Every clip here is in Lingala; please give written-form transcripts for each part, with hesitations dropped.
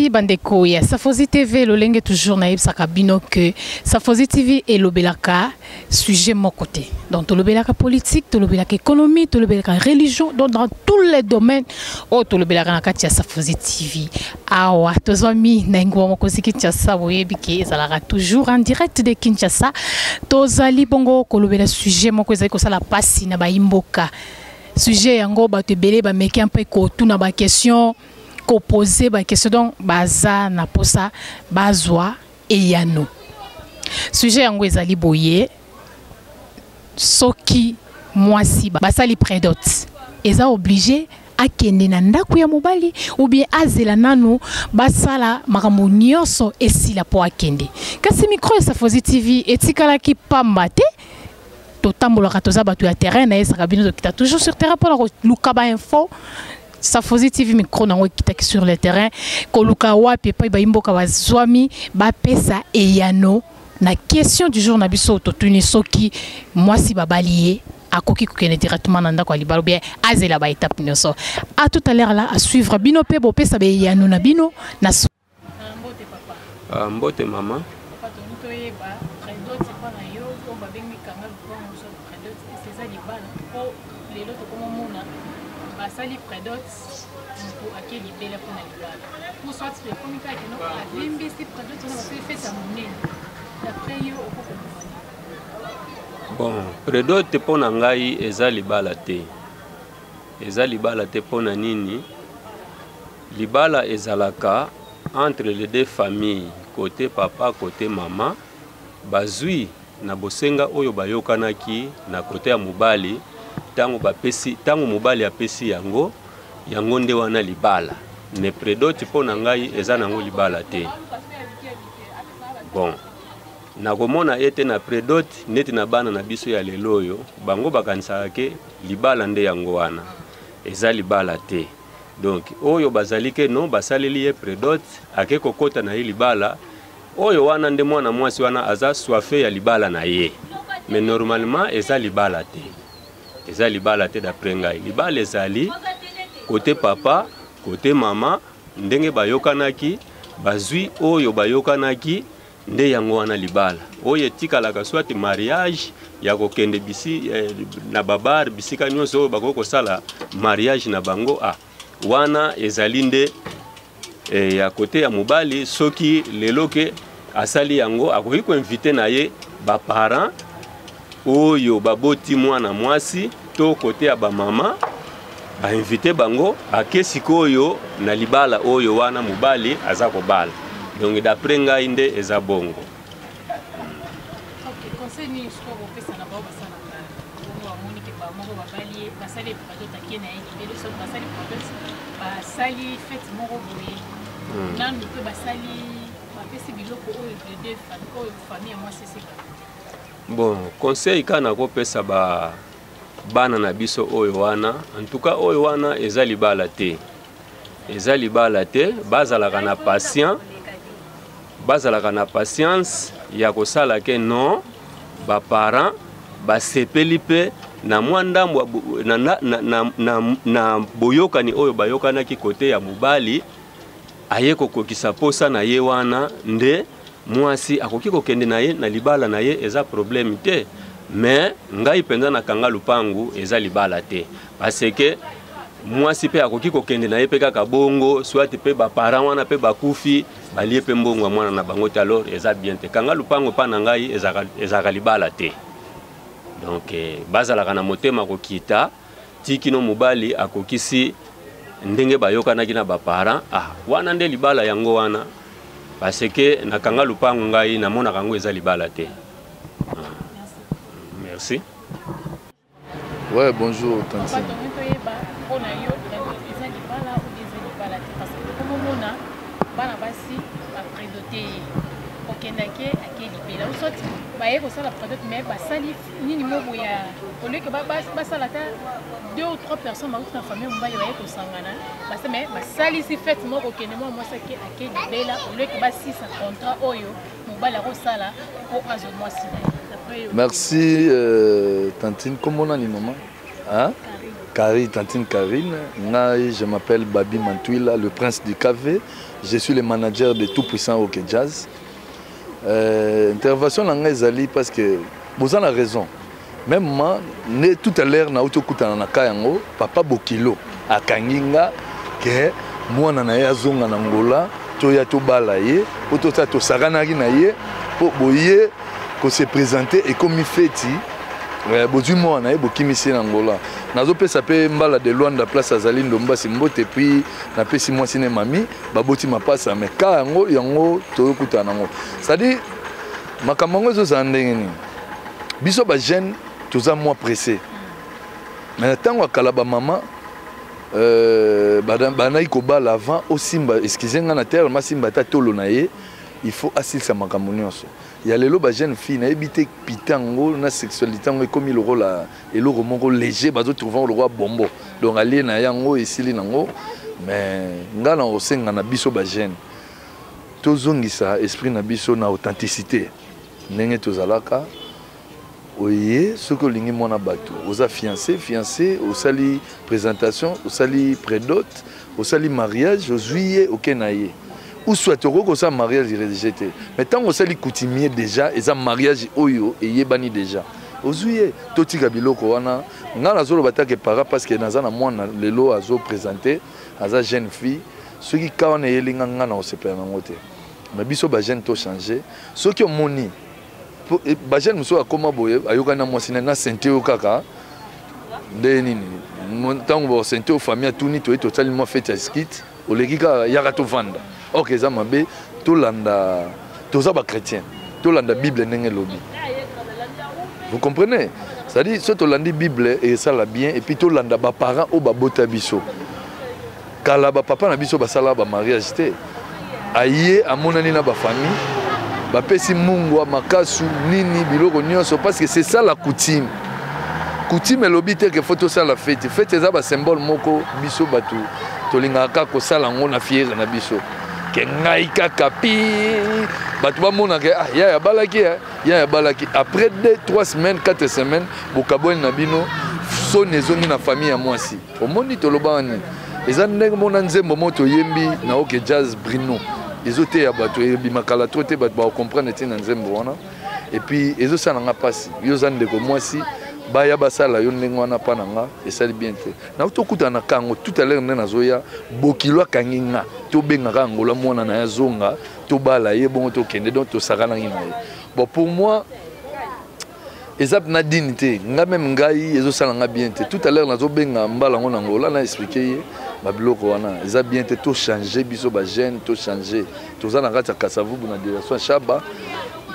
Merci bandeko ya Safozi TV lolenge toujours naïb sakabino que Safozi TV et lobelaka sujet mon côté. Donc to lobelaka politique, to lobelaka économie, to lobelaka religion, donc dans tous les domaines oh to lobelaka na kati ya Safozi TV. Awa tozami na ngwa moko Kinshasa boyebiki ezalaka toujours en direct de Kinshasa. Tozali bongo ko lobela sujet moko ezali ko sala pasi na baimboka. Sujet yango ba te belé ba meki un peu ko tuna ba question ko poser ba question donc baza na posa bazwa eyano. Sujet yango ezali boye soki mwasi basali prédot eza obligé akende na ndako ya mobali ou bien azela nanu basala makambo nyonso esila po akende. Kasi micro ya Safozi TV etikala ki pamba te totambolaka toza batu ya terrain na esaka bino tokita toujours sur terrain pour luka ba info. Safozi TV micro nango kitaki sur le terrain ko luka wapi pa ba imboka bazwami ba pesa eyano na question du jour na biso totuni soki mwasi babalié akoki kokene directement na ndako alibalo bien azela ba étape nyonso. À tout à l'heure là à suivre bino pe bo pesa be eyano na bino na mbote papa mbote mama papa tonito yeba prédot c'est pas na yo ko ba bengi kanga ko mo so prédot c'est ça libala ko lelo to komo mona basali prédot pour akeli bela pour na libala pour soit c'est comme ka no avimbi si prédot na ba fait ça monene d'après yo okoko. Bon, prédot pour na ngai eza libala te. Eza libala te pona nini? Libala ezalaka entre les deux familles, côté papa, côté maman, bazui na bosenga oyo bayokanaki na côté ya mobali, tango bapesi, tango mobali apesi yango, yango nde wana libala. Ne prédot pona ngai eza nango libala te. Bon. Nakomona ete na prédot neti na bana na biso ya leloyo bango bakanisaka ke libala nde yango wana eza libala te. Donc oyo bazalike no basaleli ye prédot ake kokota na ye libala oyo wana nde mwana mwasi wana aza soifé ya libala na ye. Mais normalement eza libala te. Eza libala te d'après ngai. Libala ezali côté papa, côté mama ndenge bayokanaki bazui oyo bayokanaki nde yango wana libala oyo etikalaka soit mariage ya kokende bisi na babar bisika nyonso oyo bakoko sala mariage na bango wana ezali nde ya kote ya mobali soki leloke asali yango akoki ko inviter na ye ba parents oyo baboti mwana mwasi to kote ya ba mama ba inviter bango akesi koyo na libala oyo wana mobali aza ko bala. Donc d'après ngai nde eza bongo. OK, conseil ni siko bo pesa na ba basala ka. Bongo amoni ke ba moko babali basali prédot akena ye le so basali prédot basali fête moko boye. Nanu pe basali ba pesi biloko oyo de deux famille moi c'est ça. Bon, conseil kana ko pesa ba bana na biso oyo wana, en tout cas oyo wana eza libala te. Eza libala te, bazalaka na patient. Bazalaka na patience ya kosala ke non ba parents ba sepeli pe na mwandambo na boyokani oyo bayokanaki kote ya mobali aye kokokisa posa na ye wana nde mwasi akoki kokende na ye na libala na ye eza problème te. Mais ngai penza na kanga lupangu eza libala te parce que mwasi pe akoki kokende na ye pe kaka bongo soit pe ba parents wana pe bakufi balie pe mbongo mwana na bango te alors eza bien te kanga lupango pa na ngai ezaka libala te. Donc bazalaka na motema kokita tikino mobali akokisi ndenge bayokanaki na ba parents wana nde libala yango wana parce que na kanga lupango ngai namona kango eza libala te. Merci. Ouais, bonjour Tanti. Bana basi ba prédoté okendake akeli bela soit baye ko sala prédot mais basali nini mobo ya au lieu que basala ta 2 ou 3 personnes ba na famille mbaye baye ko sangana basa mais basali si fête moko kende moi saki akeli bela au lieu que basi sa contrat oyo mobala ko sala ko azo moi si. Merci Tantine, comment on a ni maman? Hein? Tantine Karine. Je m'appelle Babi Mantouila, le prince du KV. Je suis le manager de Tout Puissant OK Jazz. Intervention dans les parce que vous avez raison. Même moi, tout à l'heure, papa Bokilo, à Kanginga, que moi, je suis en Angola, je suis to saranari naye pour boyer ko se présenter et comme il fait bozu moi na bo kimisi na Angola nazo pesa pe mbala de Luanda place azali ndomba simbote puis na pesi moi sine mami baboti mapasa mais ka yango to kuta nango ça dit makamango zo zandengeni biso ba jeune toza moi pressé mais tango akala ba mama banayi kobala avant osimba excusez-moi na terre masimba ta tolo na ye il faut assilisa makambo nyonso ya lelo ba jeune fille na ebite pitango na sexualité ngo comme le rôle et le moko léger bazo trouver le roi bombo donc ali na yango esili nango mais ngana osenga na biso ba jeune tozongisa esprit na biso na authenticité ndenge tozalaka oye ce que lingi mona bato oza fiancé au sali présentation au sali prédot au sali mariage au juillet au kenaye ou soit au ça mariage rejeté mais tant au sali coutumier déjà et ça mariage oyo et yebani déjà au juillet totika biloko wana ngana zolo batake para parce que dans un mois lelo azo présenter aza jeune fille ceux qui kawana yelinga ngana o sepela ngote mais biso ba jeune to changer ceux qui ont moni ba jeune muso akoma boye ayokana mwasina na sente o kaka ndeni montango bo sente o famille tuni to totalement fait skit o lekika yaka to vanda OK za mabe to landa to za ba chrétien to landa bible ndenge lobi vous comprenez ça dit so to landi bible et ça la bien et puis to landa ba parents o ba bota biso kala ba papa na biso ba sala ba mariage te aye amonani na ba famille bapesi mungwa makasu nini biloko nyonso parce que c'est ça la coutume elobite que photo ça la fête eza ba symbole moko biso batu tolingaka ko sala ngo na fiere na biso ke ngai kaka pi batu ba mona ke ya balaki après 2-3 semaines 4 semaines bokaboni na bino son ezongi na famille ya mwasi omoni tolobani eza ndenge mona nzembo moto yembi na OK Jazz Brino ezote ya bato ebimakala trote bato ba comprendre tina nzembo wana et puis ezosa nanga pasi yoza ndeko mwasi baya basala yo ndenge wana pa nanga esali bien te na tokuta na kango tout à l'heure ndena zoya bokilo kanginga to bengaka Angola mwana na yazonga to bala ye bon to kende donc to sakana ngina bon pour moi ezap na dignité nga même ngai ezosala nga bien te tout à l'heure nazo benga mbala ngona Angola na expliquer babiloko wana eza bien te to changer biso ba jeune to changer toza na kati ya Kasavubu na direction Chaba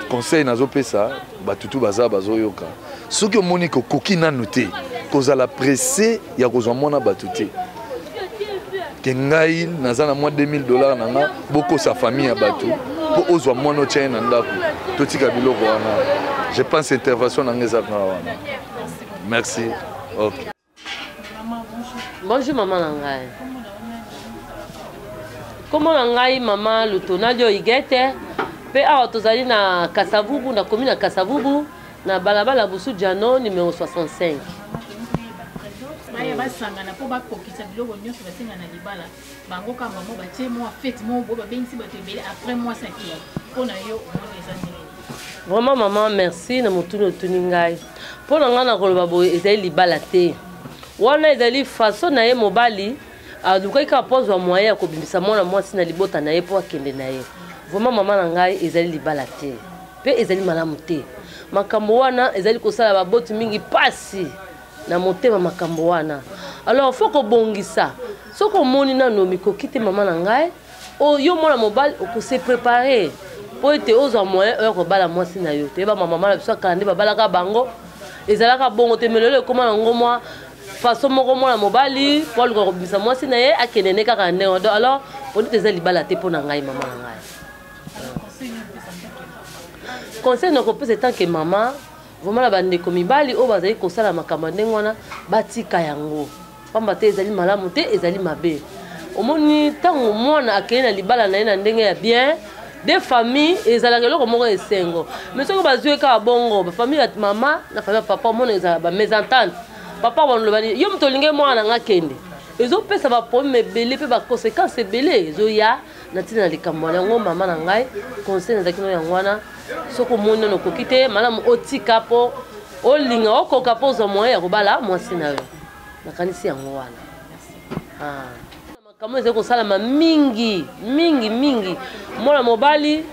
conseil nazo pesa batutu baza bazoyoka soki omoni ko koki nanu te kozala pressé ya kozwa mwana batuté ke ngai naza na mwa $2000 nanga boko sa famille ya batu po ozwa mwana otia na ndako totika biloko wana je pense intervention nanga eza kana wana merci OK. Bonjour maman Nangai. Comment Nangai maman Lutonadio Igete pe awa tozali na Kasavubu na commune na Kasavubu na balabala Busu Jano numéro 65. Baya basangana po bakokisa biloko nyonso basenga na libala bango ka maman batie moi fête moi bo ba bensi bato ebele après moi 5 ans pona yo mona ezani. Vraiment maman merci na mutuni otuningai. Pona ngana koloba boye ezali libala te. Wana ezali façon na ye mobali alukai ka pozwa moyen ya kobimisa mwana mwasi na libota na ye po akende na ye. Vraiment maman na ngai ezali libala te. Pe ezali malamu te. Makambo wana ezali kosala baboti mingi pasi na motema makambo wana. Alors faut ko bongisa. Soko moni na no mikoki te maman na ngai o yo mwana mobali o ko se préparer po ete ozwa moyen o ko bala mwasi na yo. Te ba maman na biso kande babala ka bango ezalaka bongo te melelo koma na ngomwa façon moko mwana mobali pour le robisa mwasi na ye akenene kaka ndenge alors on te ezali bala te pona ngai maman na ngai. Conseil no ko pesa tant que maman vraiment la bande ko mibali o bazali ko sala makambo ndenge wana batika yango pamba te ezali malamu te ezali mabe omoni tango mwana akena libala na ye na ndenge ya bien des familles ezalaka eloko moko esengo mais soko bazwi ka bongo ba famille ya mama na famille ya papa omona ezala ba mésentente papa wanolobani yo moto olingi mwana na nga kende ezopesa baproblème ebele mpe baconséquence ebele ezoya na ntina na likambo wana yango mama na ngai conseil nazalaki no yango wana soki omoni nano okoki te malamu otika mpo olinga okoka mpo ozwa moyen ya kobala mwasi na yo nakanisi yango wana makambo ezali kosalama mingi mwana mobali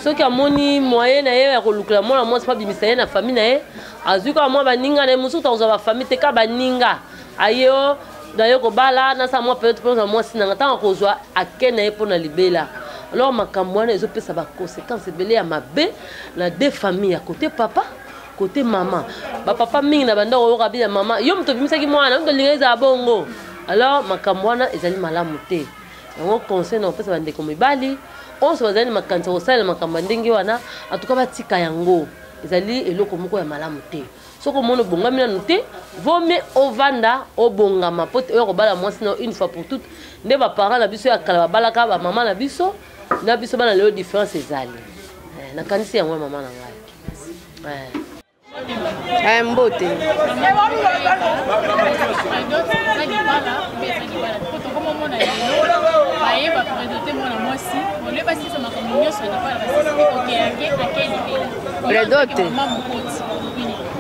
soki amoni moyen na ye ya kolukela mwana mwasi mpo abimisa ye na famille na ye azwi kaka mwa baninga na ye mosuku takozwa bafamille te ka baninga aye o na ye kobala nasala mwa période mpo ozwa mwasi nanga ntango akozwa ake na ye mpo na libela alors makambo wana ezopesa baconséquence ebele ya mabe na deux famille ya côté papa côté mama bapapa mingi na bandako oyoka bina mama yo moto obimisaki mwana moto olinga ezala bongo alors makambo wana ezali malamu te yango conseil na kopesa bandeko mibali onso bazali na makanisa kosalela makambo ndenge wana atuka batika yango ezali eloko moko ya malamu te soki omona obongami nanu te vome ovanda obongama po oyo kobala mwasi na une fois pour toute nde baparent na biso ya kala babalaka bamama na biso bana lelo différence ezali nakanisi yango ya mama na ngai mbote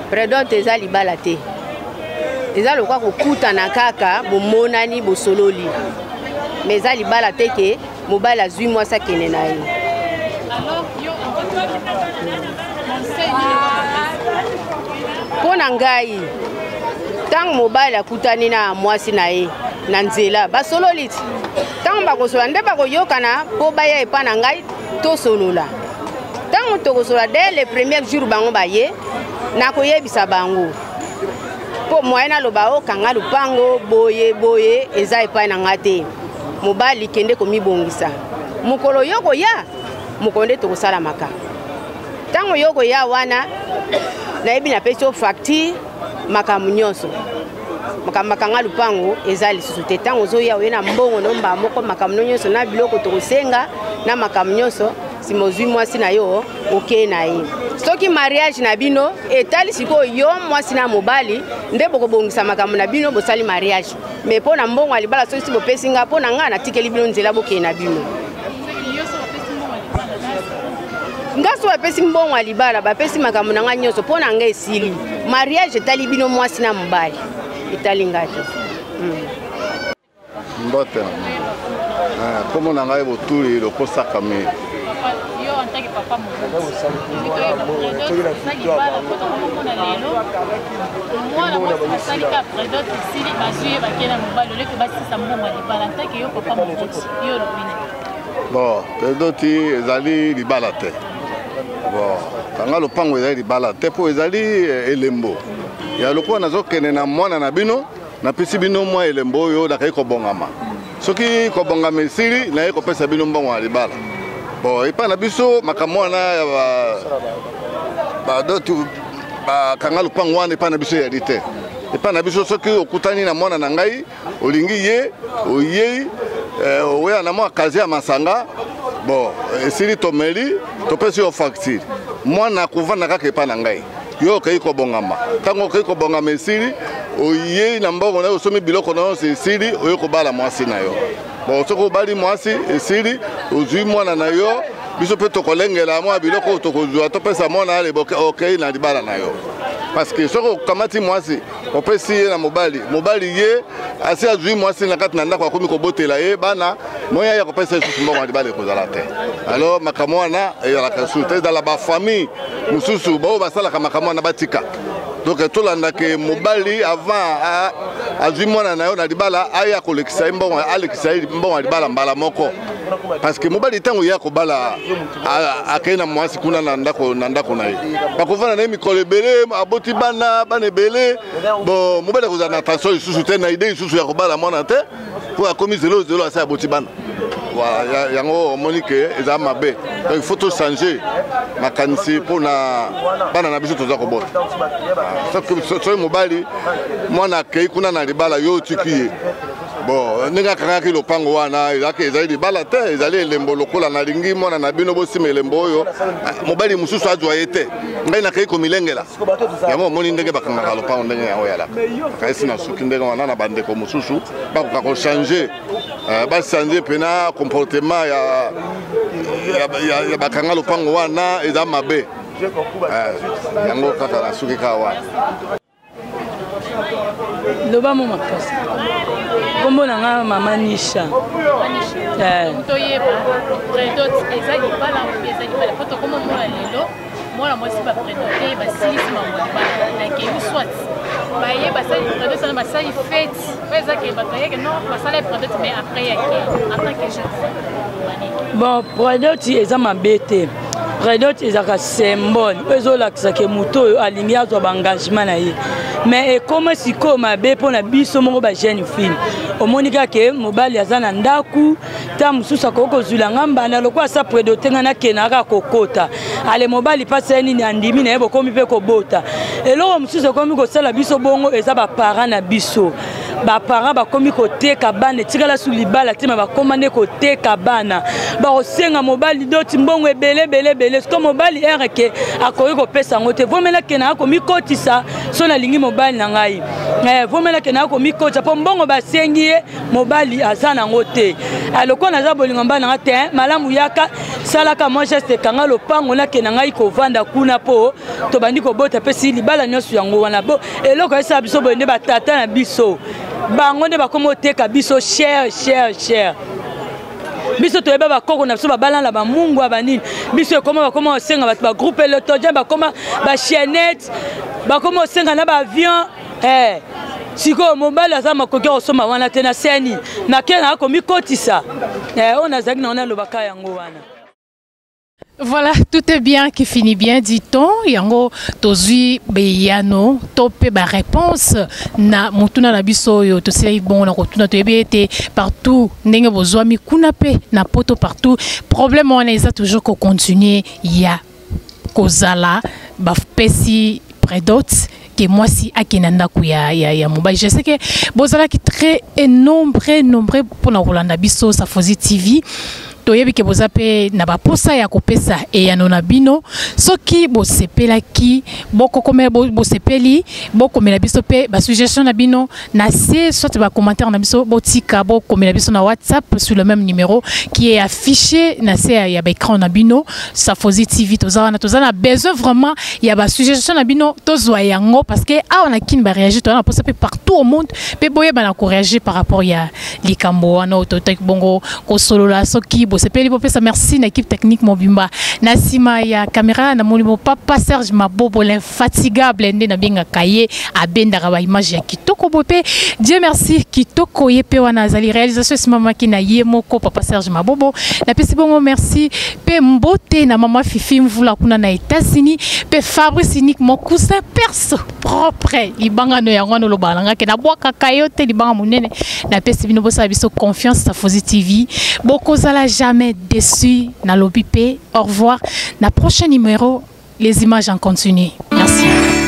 predote eza libala te eza lokwa kokutana kaka bomonani bosololi mais eza libala te ke mobali azwi mwasi akende na ye mpo na ngai ntango mobali akutani na mwasi na ye na nzela basololi ti ntango bakosolola nde bakoyokana mpo baya epa na ngai tosolola ntango tokosolola dès le premier jour bango baye nakoyebisa bango mpo moye naloba okanga lupango boye eza epai na nga te mobali kende komibongisa mokolo yo koya mokolo nde tokosala makambo ntango yo koya wana nayebi napesi yo facture makambo nyonso makanga lupango eza lisusu te ntango ozoya oye na mbongo nomba moko makambo nyonso na biloko tokosenga na makambo nyonso sima ozwi mwasi na yo okeye na ye soki mariage na bino etali sikoyo yo mwasi na mobali nde bokobongisa makambo na bino bosali mariage mais mpo na mbongo ya libala soki si bopesi nga mpo na nga natikeli bino nzela bokeye na bino nga so bapesi mbongo ya libala bapesi makambo na nga nyonso mpo na nga esili mariage etali bino mwasi na mobali etali nga te mbote komo na ngai botuli lokosakami en tant que papa bon predoti ezali libala te bon kanga lopango ezali libala te mpo ezali elembo ya lokola nazokende na mwana na bino napesi bino mwa elembo oyo nakai kobongama soki kobongama esili naye kopesa bino mbongo ya libala bon epa na biso makambo wana ya badotu bakanga lupango wana epa na biso yali te epa na biso soki okutani na mwana na ngai olingi ye oyei oya na mwa kazi ya masanga bon esili tomeli topesi yo facture mwana akuvanda kaka epa na ngai yo okei kobongama ntango okei kobongama esili oyei na mbongo na yo osomi biloko na nyonso esili oyo kobala mwasi na yo bon soki obali mwasi esili ozwi mwana na yo biso mpe tokolengela mwa biloko tokozwa topesa mwana ale okei na libala na yo parce que soki okamati mwasi opesi ye na mobali ye asi azwi mwasi na kati na ndako akomi kobotela ye bana moya ya kopesa lisusu mbongo ya libala ekozala te alors makambo wana eyalaka susu te ezala bafamille mosusu bao basalaka makambo wana batika donc tolandaka mobali avant azwi mwana na yo na libala aya kolekisa ye mbongo alekisa ye mbongo ya libala mbala moko parce que mobali ntango ya kobala akei na mwasi kuna na ndako na ye bakovanda na ye mikolo ebele aboti bana ebele bon mobali akozala na attention lisusu te na ide lisusu ya kobala mwana te po akomi zelo ase aboti bana yango omoni ke eza mabe donc il faut tochanger makanisi mpona bana na biso toza kobota soki mobali mwana akei kuna na libala yo otiki ye bon ndenge akangaki lopango wana ezali libala te ezali elembo lokola nalingi mwana na bino bosima elembo oyo mobali mosusu azwa ye te ngai nakei komilengela yango omoni ndenge bakangaka lopango ndenge yango yalaka kaisi na suki ndenge wana na bandeko mosusu bakoka kochange bachange mpena comportement ya bakanga lopango wana eza mabe yango kaka na suki kaka wana loba mo makasi kombo na nga mama Nisha toyeba predot eza libala eza libala poto komo mona lelo mwana mwasi ba predote basilisi mambo libala na kebi swat baye basali predot na basali fête eza ke bataye que non basala predot mais après yake en tant que jeune bon predot eza mabete predot ezaka symbole ezolakisa ke moto oyo alingi azwa baengagement na ye mais ekoma sikoyo mabe mpona biso moko bajeune fille omoni kaka mobali aza na ndaku ta mosusu akoki kozwila nga mbanda lokola asa predote nga nakenda kaka kokota ale mobali mpasi ye nini andimi na ye bokomi mpe kobota eloko mosusu ekomi kosala biso bongo eza baparent na biso baparent bakomi koteka bana etikala su libala te ma bakoma nde koteka bana bakosenga mobali doti mbongo ebele siko mobali ereke akoki kopesa yango te vomela kena akomikotisa so nalingi mobali na ngai vomela kena akomikotisa mpo mbongo basengi ye mobali aza nango te aloko naza bolingo mbana nga te malamu yaka salaka mwa geste kanga lopango nakena ngai kovanda kuna mpo tobandi kobota mpe si libala nyonso yango wana bo eloko esala biso boye nde batata na biso bango nde bakoma oteka biso cher biso toyeba bakoko na biso babalana bamungwa banini biso ekoma bakoma osenga bato bagroupe electogen bakoma bachienette bakoma osenga na baavion sikoyo mobali aza makoki akosomba wana te na seni nakena akomikotisa oyo nazalaki na wana alobaka yango wana. Voilà, tout est bien qui finit bien, dit-on. Yango tozui beyano topé ba réponse na mutuna na biso yo to sei bon na kotuna to ebete partout ndenge bozwami kunape na poto partout. Problème on est toujours qu'on continue ya kozala ba pesi predot que moi si akinanda ku ya mobile. Je sais que bozala qui très nombreux pour na Rolanda biso sa Fozi TV. Toyebi ke bozape na baposa ya kopesa e ya nona bino soki bosepela ki bokokome bosepeli bokomela biso pe ba suggestion na bino na se soit ba commentaire na biso botika bokomela biso na WhatsApp sur le même numéro qui est affiché na se ya ba écran na bino sa Fozi TV tozana besoin vraiment ya ba suggestion na bino tozwa yango parce que on a kin ba réagir to na posa pe partout au monde pe boye ba na ko réagir par rapport ya likambo wana ototek bongo ko solola soki sepeli popesa merci na équipe technique mobimba na sima ya caméra na molimo papa Serge Mabobo l'infatigable ndé na benga kaye abenda ba image ya kitoko bope Dieu merci kitoko yepe wana azali réalisation sima maki na yemoko papa Serge Mabobo na pesi bongo merci pe mbote na mama Fifi mvula kuna na États-Unis pe Fabrice unique mon cousin perso propre libanga no yango no lobalanga ke na bwaka kayote libanga munene na pesi bino bosa biso confiance sa Fozi TV boko zala jamais déçu na l'OBP. Au revoir. La prochaine numéro, les images en continu. Merci.